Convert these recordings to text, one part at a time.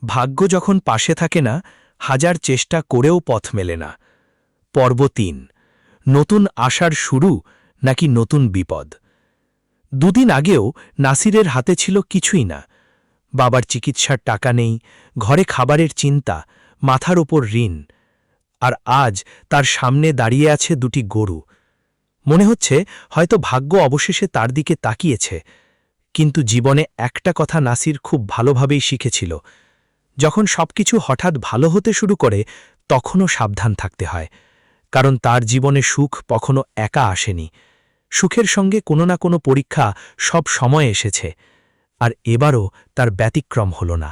ভাগ্য যখন পাশে থাকে না, হাজার চেষ্টা করেও পথ মেলে না। পর্ব ৩। নতুন আশার শুরু নাকি নতুন বিপদ। দুদিন আগেও নাসিরের হাতে ছিল কিছুই না। বাবার চিকিৎসার টাকা নেই, ঘরে খাবারের চিন্তা, মাথার ওপর ঋণ। আর আজ তার সামনে দাঁড়িয়ে আছে দুটি গরু। মনে হচ্ছে হয়তো ভাগ্য অবশেষে তার দিকে তাকিয়েছে। কিন্তু জীবনে একটা কথা নাসির খুব ভালোভাবেই শিখেছিল, যখন সবকিছু হঠাৎ ভালো হতে শুরু করে তখনও সাবধান থাকতে হয়। কারণ তার জীবনে সুখ কখনো একা আসেনি। সুখের সঙ্গে কোনো না কোনো পরীক্ষা সব সময় এসেছে, আর এবারও তার ব্যতিক্রম হল না।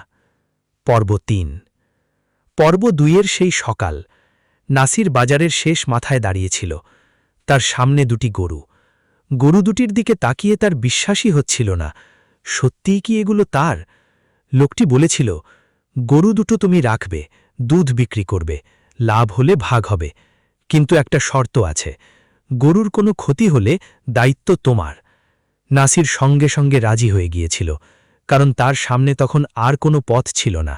পর্ব ৩। পর্ব ২-এর সেই সকাল। নাসির বাজারের শেষ মাথায় দাঁড়িয়েছিল। তার সামনে দুটি গরু। গরু দুটির দিকে তাকিয়ে তার বিশ্বাসই হচ্ছিল না। সত্যিই কি এগুলো তার? লোকটি বলেছিল, গরু দুটো তুমি রাখবে, দুধ বিক্রি করবে, লাভ হলে ভাগ হবে। কিন্তু একটা শর্ত আছে, গরুর কোনো ক্ষতি হলে দায়িত্ব তোমার। নাসির সঙ্গে সঙ্গে রাজি হয়ে গিয়েছিল, কারণ তার সামনে তখন আর কোনো পথ ছিল না।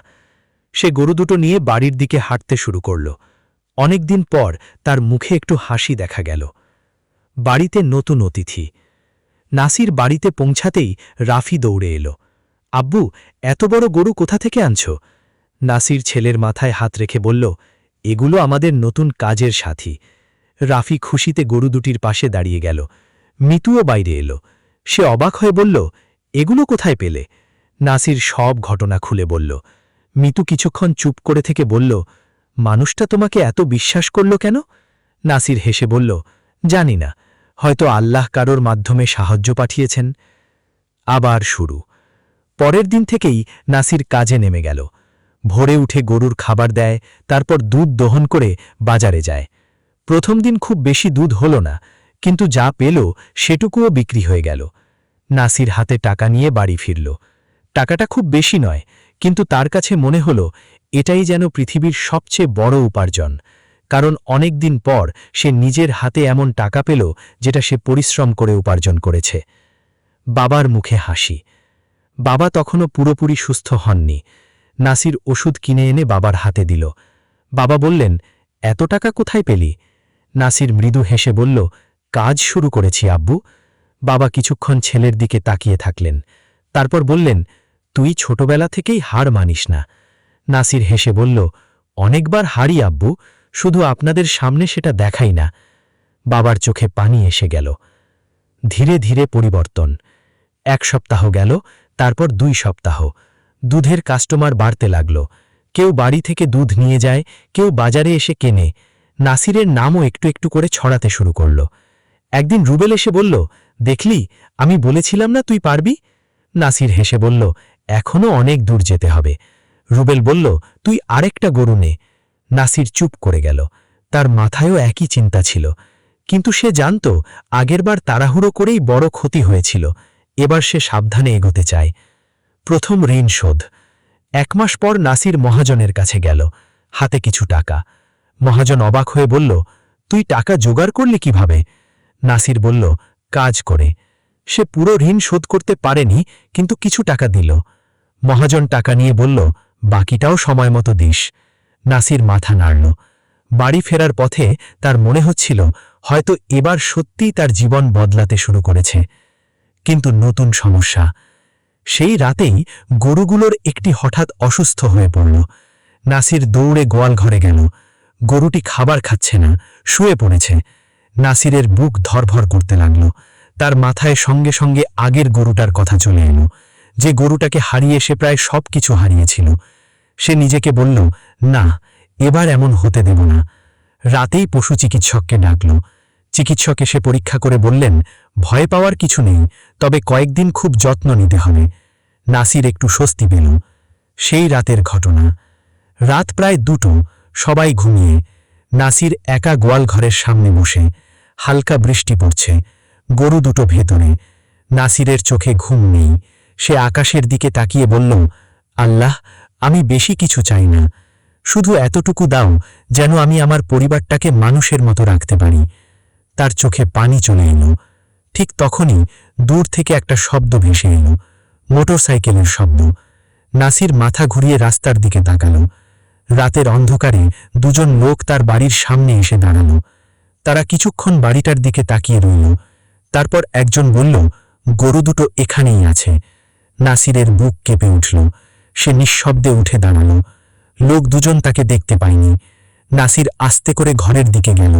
সে গরু দুটো নিয়ে বাড়ির দিকে হাঁটতে শুরু করল। অনেকদিন পর তার মুখে একটু হাসি দেখা গেল। বাড়িতে নতুন অতিথি। নাসির বাড়িতে পৌঁছাতেই রাফি দৌড়ে এলো। আব্বু, এত বড় গরু কোথা থেকে আনছ? নাসির ছেলের মাথায় হাত রেখে বলল, এগুলো আমাদের নতুন কাজের সাথী। রাফি খুশিতে গরু দুটির পাশে দাঁড়িয়ে গেল। মিতুও বাইরে এলো। সে অবাক হয়ে বলল, এগুলো কোথায় পেলে? নাসির সব ঘটনা খুলে বলল। মিতু কিছুক্ষণ চুপ করে থেকে বলল, মানুষটা তোমাকে এত বিশ্বাস করল কেন? নাসির হেসে বলল, জানি না, হয়তো আল্লাহ কারোর মাধ্যমে সাহায্য পাঠিয়েছেন। আবার শুরু। পরের দিন থেকেই নাসির কাজে নেমে গেল। ভোরে উঠে গরুর খাবার দেয়, তারপর দুধ দহন করে বাজারে যায়। প্রথম দিন খুব বেশি দুধ হল না, কিন্তু যা পেল সেটুকুও বিক্রি হয়ে গেল। নাসির হাতে টাকা নিয়ে বাড়ি ফিরল। টাকাটা খুব বেশি নয়, কিন্তু তার কাছে মনে হল এটাই যেন পৃথিবীর সবচেয়ে বড় উপার্জন। কারণ অনেক দিন পর সে নিজের হাতে এমন টাকা পেল যেটা সে পরিশ্রম করে উপার্জন করেছে। বাবার মুখে হাসি। বাবা তখনও পুরোপুরি সুস্থ হননি। নাসির ওষুধ কিনে এনে বাবার হাতে দিল। বাবা বললেন, এত টাকা কোথায় পেলি? নাসির মৃদু হেসে বলল, কাজ শুরু করেছি আব্বু। বাবা কিছুক্ষণ ছেলের দিকে তাকিয়ে থাকলেন। তারপর বললেন, তুই ছোটবেলা থেকেই হার মানিস না। নাসির হেসে বলল, অনেকবার হারি আব্বু, শুধু আপনাদের সামনে সেটা দেখাই না। বাবার চোখে পানি এসে গেল। ধীরে ধীরে পরিবর্তন। 1 সপ্তাহ গেল, তারপর 2 সপ্তাহ। দুধের কাস্টমার বাড়তে লাগল। কেউ বাড়ি থেকে দুধ নিয়ে যায়, কেউ বাজারে এসে কেনে। নাসিরের নামও একটু একটু করে ছড়াতে শুরু করল। একদিন রুবেল এসে বলল, দেখলি, আমি বলেছিলাম না তুই পারবি? নাসির হেসে বলল, এখনও অনেক দূর যেতে হবে। রুবেল বলল, তুই আরেকটা গরু নে। নাসির চুপ করে গেল। তার মাথায়ও একই চিন্তা ছিল, কিন্তু সে জানত আগেরবার তাড়াহুড়ো করেই বড় ক্ষতি হয়েছিল। এবার সে সাবধানে এগোতে চায়। প্রথম ঋণ শোধ। 1 মাস পর নাসির মহাজনের কাছে গেল, হাতে কিছু টাকা। মহাজন অবাক হয়ে বলল, তুই টাকা জোগাড় করলি কিভাবে? নাসির বলল, কাজ করে। সে পুরো ঋণ শোধ করতে পারেনি, কিন্তু কিছু টাকা দিল। মহাজন টাকা নিয়ে বলল, বাকিটাও সময় মতো দিস। নাসির মাথা নাড়ল। বাড়ি ফেরার পথে তার মনে হচ্ছিল হয়তো এবার সত্যিই তার জীবন বদলাতে শুরু করেছে। কিন্তু নতুন সমস্যা। সেই রাতেই গরুগুলোর একটি হঠাৎ অসুস্থ হয়ে পড়ল। নাসির দৌড়ে গোয়াল ঘরে গেল। গরুটি খাবার খাচ্ছে না, শুয়ে পড়েছে। নাসিরের বুক ধরভর করতে লাগল। তার মাথায় সঙ্গে সঙ্গে আগের গরুটার কথা চলে এলো, যে গরুটাকে হারিয়ে সে প্রায় সব কিছু হারিয়েছিল। সে নিজেকে বলল, না, এবার এমন হতে দেব না। রাতেই পশু চিকিৎসককে ডাকল। চিকিৎসক এসে পরীক্ষা করে বললেন, ভয় পাওয়ার কিছু নেই, তবে কয়েকদিন খুব যত্ন নিতে হবে। নাসির একটু স্বস্তি পেল। সেই রাতের ঘটনা। রাত প্রায় 2টো, সবাই ঘুমিয়ে। নাসির একা গোয়াল ঘরের সামনে বসে। হালকা বৃষ্টি পড়ছে, গরু দুটো ভেতরে। নাসিরের চোখে ঘুম নেই। সে আকাশের দিকে তাকিয়ে বলল, আল্লাহ, আমি বেশি কিছু চাই না, শুধু এতটুকু দাও যেন আমি আমার পরিবারটাকে মানুষের মতো রাখতে পারি। তার চোখে পানি চলে এলো। ঠিক তখনই দূর থেকে একটা শব্দ ভেসে এলো, মোটরসাইকেলের শব্দ। নাসির মাথা ঘুরিয়ে রাস্তার দিকে তাকাল। রাতের অন্ধকারে দুজন লোক তার বাড়ির সামনে এসে দাঁড়াল। তারা কিছুক্ষণ বাড়িটার দিকে তাকিয়ে রইল। তারপর একজন বলল, গরু দুটো এখানেই আছে। নাসিরের বুক কেঁপে উঠল। সে নিঃশব্দে উঠে দাঁড়াল। লোক দুজন তাকে দেখতে পায়নি। নাসির আস্তে করে ঘরের দিকে গেল।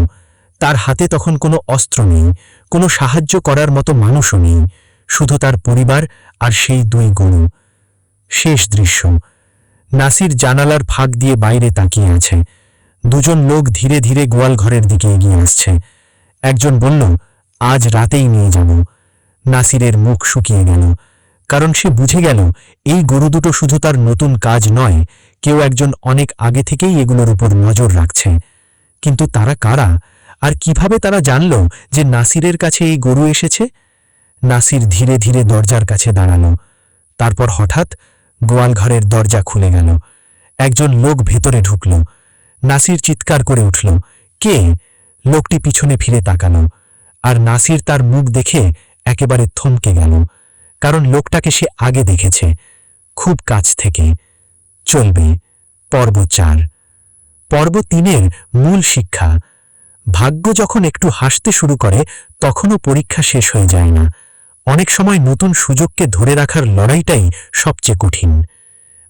তার হাতে তখন কোনো অস্ত্র নেই, কোনো সাহায্য করার মতো মানুষও নেই, শুধু তার পরিবার আর সেই দুই গরু। শেষ দৃশ্য। নাসির জানালার ফাঁক দিয়ে বাইরে তাকিয়ে আছে। দুজন লোক ধীরে ধীরে গোয়াল ঘরের দিকে এগিয়ে আসছে। একজন বলল, আজ রাতেই নিয়ে যাব। নাসিরের মুখ শুকিয়ে গেল, কারণ সে বুঝে গেল এই গরু দুটো শুধু তার নতুন কাজ নয়, কেউ একজন অনেক আগে থেকেই এগুলোর উপর নজর রাখছে। কিন্তু তারা কারা, আর কিভাবে তারা জানল যে নাসিরের কাছে এই গরু এসেছে? নাসির ধীরে ধীরে দরজার কাছে দাঁড়াল। তারপর হঠাৎ গোয়ালঘরের দরজা খুলে গেল। একজন লোক ভেতরে ঢুকল। নাসির চিৎকার করে উঠল, কে? লোকটি পিছনে ফিরে তাকাল, আর নাসির তার মুখ দেখে একেবারে থমকে গেল, কারণ লোকটাকে সে আগে দেখেছে, খুব কাছ থেকে। চলবে পর্ব 4। পর্ব 3-এর মূল শিক্ষা। ভাগ্য যখন একটু হাসতে শুরু করে তখনও পরীক্ষা শেষ হয়ে যায় না। অনেক সময় নতুন সুযোগকে ধরে রাখার লড়াইটাই সবচেয়ে কঠিন।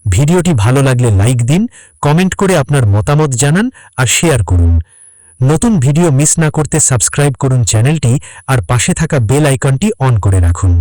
ভিডিওটি ভালো লাগলে লাইক দিন, কমেন্ট করে আপনার মতামত জানান আর শেয়ার করুন। নতুন ভিডিও মিস না করতে সাবস্ক্রাইব করুন চ্যানেলটি আর পাশে থাকা বেল আইকনটি অন করে রাখুন।